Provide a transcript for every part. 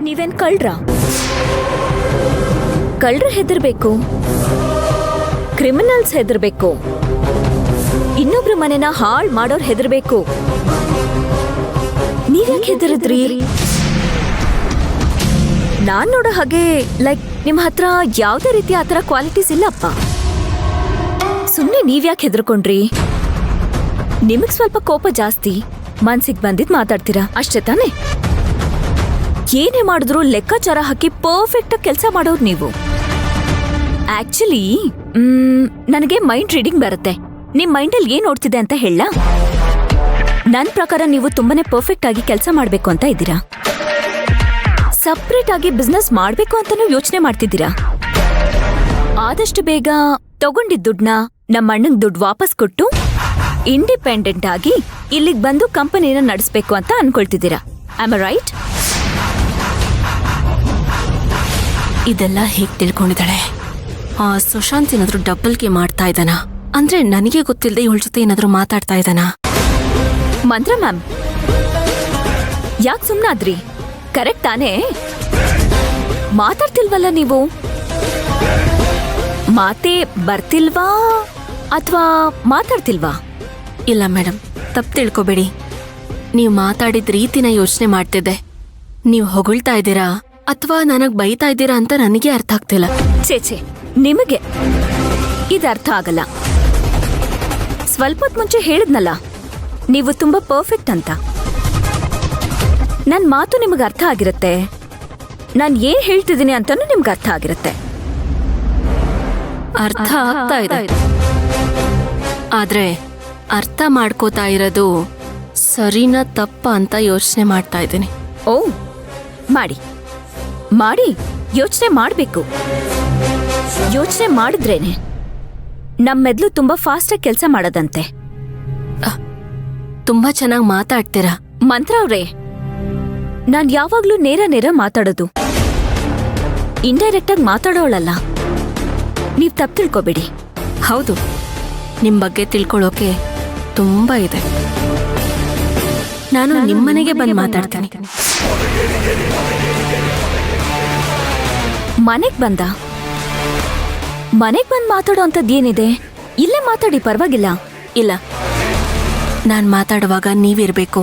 ನೀವೇನ್ ಕಳ್ರ ಹೆದರ್ಬೇಕು, ಕ್ರಿಮಿನಲ್ಸ್ ಹೆದರ್ಬೇಕು, ಇನ್ನೊಬ್ರ ಮನೆನ ಹಾಳ್ ಮಾಡೋರ್ ಹೆದರ್ಬೇಕು. ನೀವ್ಯಾಕೆ ಹೆದರಿದ್ರಿ? ನಾನ್ ನೋಡೋ ಹಾಗೆ ನಿಮ್ ಹತ್ರ ಯಾವ್ದೇ ರೀತಿ ಆತರ ಕ್ವಾಲಿಟೀಸ್ ಇಲ್ಲಪ್ಪ. ಸುಮ್ನೆ ನೀವ್ಯಾಕೆ ಹೆದರ್ಕೊಂಡ್ರಿ? ನಿಮಗ್ ಸ್ವಲ್ಪ ಕೋಪ ಜಾಸ್ತಿ, ಮನ್ಸಿಗೆ ಬಂದಿದ್ ಮಾತಾಡ್ತೀರಾ ಅಷ್ಟೇ ತಾನೆ? ಏನೇ ಮಾಡಿದ್ರು ಲೆಕ್ಕಾಚಾರ ಹಾಕಿ ಪರ್ಫೆಕ್ಟ್ ಆಗಿ ಕೆಲಸ ಮಾಡೋರು ನೀವು. ಆಕ್ಚುಲಿ ನನಗೆ ಮೈಂಡ್ ರೀಡಿಂಗ್ ಬರುತ್ತೆ. ನಿಮ್ ಮೈಂಡಲ್ಲಿ ಏನ್ ಓಡ್ತಿದೆ ಅಂತ ಹೇಳ. ನನ್ ಪ್ರಕಾರ ನೀವು ತುಂಬಾನೇ ಪರ್ಫೆಕ್ಟ್ ಆಗಿ ಕೆಲಸ ಮಾಡ್ಬೇಕು ಅಂತ ಇದ್ದೀರಾ. ಸಪ್ರೇಟ್ ಆಗಿ ಬಿಸ್ನೆಸ್ ಮಾಡ್ಬೇಕು ಅಂತಾನೂ ಯೋಚನೆ ಮಾಡ್ತಿದ್ದೀರಾ. ಆದಷ್ಟು ಬೇಗ ತಗೊಂಡಿದ್ದ ದುಡ್ಡನ್ನ ನಮ್ಮ ಅಣ್ಣಂಗ್ ದುಡ್ಡು ವಾಪಸ್ ಕೊಟ್ಟು ಇಂಡಿಪೆಂಡೆಂಟ್ ಆಗಿ ಇಲ್ಲಿಗೆ ಬಂದು ಕಂಪನಿನ ನಡೆಸಬೇಕು ಅಂತ ಅನ್ಕೊಳ್ತಿದ್ದೀರಾ. Am I right? ಇದೆಲ್ಲ ಹೇಗ್ ತಿಳ್ಕೊಂಡಿದ್ದಾಳೆ? ಸುಶಾಂತ್ ಏನಾದ್ರೂ ಡಬಲ್ ಗೇಮ್ ಮಾಡ್ತಾ ಇದ್ದಾನ? ಅಂದ್ರೆ ನನಗೆ ಗೊತ್ತಿಲ್ಲದೆ ಇವಳ ಜೊತೆ ಏನಾದ್ರೂ ಮಾತಾಡ್ತಾ ಇದ್ದಾನ? ಮಂತ್ರ ಮ್ಯಾಮ್, ಯಾಕೆ ಸುಮ್ನಾದ್ರಿ? ಕರೆಕ್ಟ್ ತಾನೇ? ಮಾತಾಡ್ತಿಲ್ವಲ್ಲ ನೀವು? ಮಾತೇ ಬರ್ತಿಲ್ವಾ ಅಥವಾ ಮಾತಾಡ್ತಿಲ್ವಾ? ಇಲ್ಲ ಮೇಡಮ್, ತಪ್ಪು ತಿಳ್ಕೊಬೇಡಿ. ನೀವು ಮಾತಾಡಿದ ರೀತಿನ ಯೋಚನೆ ಮಾಡ್ತಿದ್ದೆ. ನೀವು ಹೊಗಳ್ತಾ ಇದ್ದೀರಾ ಅಥವಾ ನನಗ್ ಬೈತಾ ಇದ್ದೀರಾ ಅಂತ ನನಗೆ ಅರ್ಥ ಆಗ್ತಿಲ್ಲ. ಛೇ, ನಿಮಗೆ ಇದು ಅರ್ಥ ಆಗಲ್ಲ. ಸ್ವಲ್ಪ ಹೊತ್ತು ಮುಂಚೆ ಹೇಳಿದ್ನಲ್ಲ ನೀವು ತುಂಬಾ ಪರ್ಫೆಕ್ಟ್ ಅಂತ. ನನ್ ಮಾತು ನಿಮಗೆ ಅರ್ಥ ಆಗಿರುತ್ತೆ, ನಾನ್ ಏನ್ ಹೇಳ್ತಿದ್ದೀನಿ ಅಂತಾನು ನಿಮ್ಗೆ ಅರ್ಥ ಆಗಿರುತ್ತೆ. ಅರ್ಥ ಆಗ್ತಾ ಇದೆ, ಆದ್ರೆ ಅರ್ಥ ಮಾಡ್ಕೋತಾ ಇರೋದು ಸರಿನಾ ತಪ್ಪ ಅಂತ ಯೋಚನೆ ಮಾಡ್ತಾ ಇದ್ದೀನಿ. ಓ, ಮಾಡಿ ಮಾಡಿ ಯೋಚನೆ ಮಾಡ್ಬೇಕು. ಯೋಚನೆ ಮಾಡಿದ್ರೇನೆ ನಮ್ಮ ಮೆದ್ಲು ತುಂಬಾ ಫಾಸ್ಟಾಗಿ ಕೆಲಸ ಮಾಡೋದಂತೆ. ತುಂಬಾ ಚೆನ್ನಾಗಿ ಮಾತಾಡ್ತೀರಾ ಮಂತ್ರ ಅವ್ರೆ. ನಾನ್ ಯಾವಾಗ್ಲೂ ನೇರ ಮಾತಾಡೋದು, ಇಂಡೈರೆಕ್ಟ್ ಆಗಿ ಮಾತಾಡೋಳಲ್ಲ. ನೀವ್ ತಪ್ಪು ತಿಳ್ಕೊಬೇಡಿ. ಹೌದು, ನಿಮ್ ಬಗ್ಗೆ ತಿಳ್ಕೊಳ್ಳೋಕೆ ತುಂಬಾ ಇದೆ. ನಾನು ನಿಮ್ಮನೆಗೆ ಬಂದು ಮಾತಾಡ್ತೀನಿ. ಮನೆಗ್ ಬಂದು ಮಾತಾಡೋ ಅಂತದ್ದೇನಿದೆ? ಇಲ್ಲೇ ಮಾತಾಡಿ, ಪರವಾಗಿಲ್ಲ. ಇಲ್ಲ, ನಾನ್ ಮಾತಾಡುವಾಗ ನೀವಿರ್ಬೇಕು,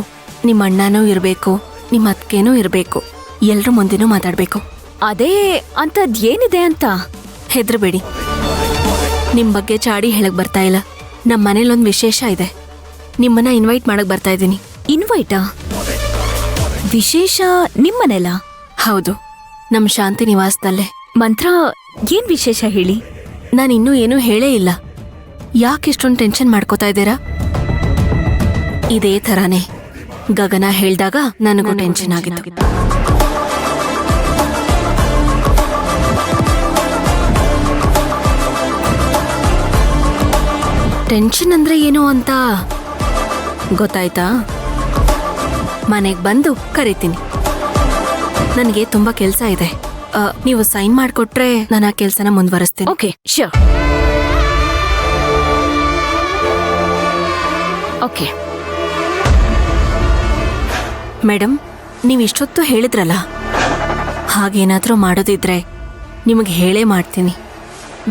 ನಿಮ್ಮ ಅಣ್ಣನೂ ಇರ್ಬೇಕು, ನಿಮ್ಮ ಅತ್ತಿಗೆನೂ ಇರ್ಬೇಕು, ಎಲ್ರ ಮುಂದೆನೂ ಮಾತಾಡ್ಬೇಕು. ಅದೇ ಅಂತದ್ದೇನಿದೆ ಅಂತ? ಹೆದ್ರಬೇಡಿ, ನಿಮ್ ಬಗ್ಗೆ ಚಾಡಿ ಹೇಳಕ್ ಬರ್ತಾ ಇಲ್ಲ. ನಮ್ಮ ಮನೇಲೊಂದು ವಿಶೇಷ ಇದೆ, ನಿಮ್ಮನ್ನ ಇನ್ವೈಟ್ ಮಾಡಕ್ ಬರ್ತಾ ಇದ್ದೀನಿ. ಇನ್ವೈಟಾ? ವಿಶೇಷ ನಿಮ್ಮನೆಲ್ಲ? ಹೌದು, ನಮ್ ಶಾಂತಿ ನಿವಾಸದಲ್ಲೇ. ಮಂತ್ರ, ಏನ್ ವಿಶೇಷ ಹೇಳಿ? ನಾನಿನ್ನೂ ಏನೂ ಹೇಳೇ ಇಲ್ಲ. ಯಾಕೆ ಇಷ್ಟೊಂದು ಟೆನ್ಷನ್ ಮಾಡ್ಕೋತಾ ಇದ್ದೀರಾ? ಇದೇ ಥರಾನೇ ಗಗನ ಹೇಳ್ದಾಗ ನನಗೂ ಟೆನ್ಷನ್ ಆಗಿತ್ತು. ಟೆನ್ಷನ್ ಅಂದ್ರೆ ಏನು ಅಂತ ಗೊತ್ತಾಯ್ತಾ? ಮನೆಗೆ ಬಂದು ಕರಿತೀನಿ. ನನಗೆ ತುಂಬಾ ಕೆಲಸ ಇದೆ. ನೀವು ಸೈನ್ ಮಾಡಿಕೊಟ್ರೆ ನಾನು ಆ ಕೆಲಸನ ಮುಂದುವರಿಸ್ತೀನಿ. Okay, sure. ಓಕೆ ಮೇಡಮ್, ನೀವು ಇಷ್ಟೊತ್ತು ಹೇಳಿದ್ರಲ್ಲ, ಹಾಗೇನಾದ್ರೂ ಮಾಡೋದಿದ್ರೆ ನಿಮಗೆ ಹೇಳೇ ಮಾಡ್ತೀನಿ.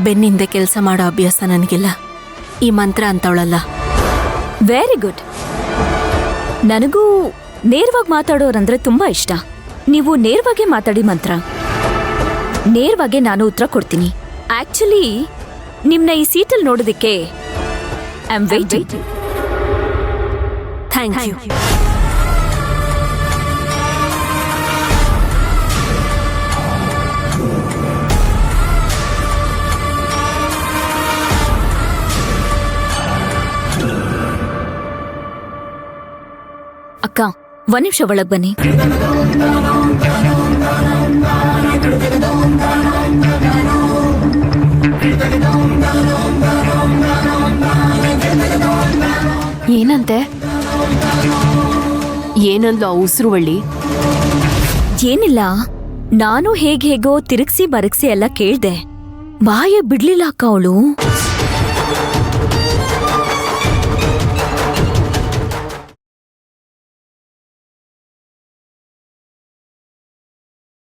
ಬೆನ್ನಿಂದೆ ಕೆಲಸ ಮಾಡೋ ಅಭ್ಯಾಸ ನನಗಿಲ್ಲ. ಈ ಮಂತ್ರ ಅಂತವಳಲ್ಲ. Very good. ನನಗೂ ನೇರವಾಗಿ ಮಾತಾಡೋರಂದ್ರೆ ತುಂಬಾ ಇಷ್ಟ. ನೀವು ನೇರವಾಗಿ ಮಾತಾಡಿ ಮಂತ್ರ, ನೇರವಾಗಿ ನಾನು ಉತ್ತರ ಕೊಡ್ತೀನಿ. ಆಕ್ಚುಲಿ ನಿಮ್ನ ಈ ಸೀಟಲ್ಲಿ ನೋಡೋದಕ್ಕೆ I am waiting. Thank you. ಅಕ್ಕ, ಒಂದ್ ನಿಮಿಷ ಒಳಗ್ ಬನ್ನಿ. ಏನಂತೆ? ಏನಂದ್ಲು ಆ ಉಸಿರುವಳ್ಳಿ? ಏನಿಲ್ಲ, ನಾನು ಹೇಗೋ ತಿರುಗ್ಸಿ ಬರಗ್ಸಿ ಎಲ್ಲ ಕೇಳ್ದೆ. ಬಾಯೇ ಬಿಡ್ಲಿಲ್ಲ ಅಕ್ಕ ಅವಳು.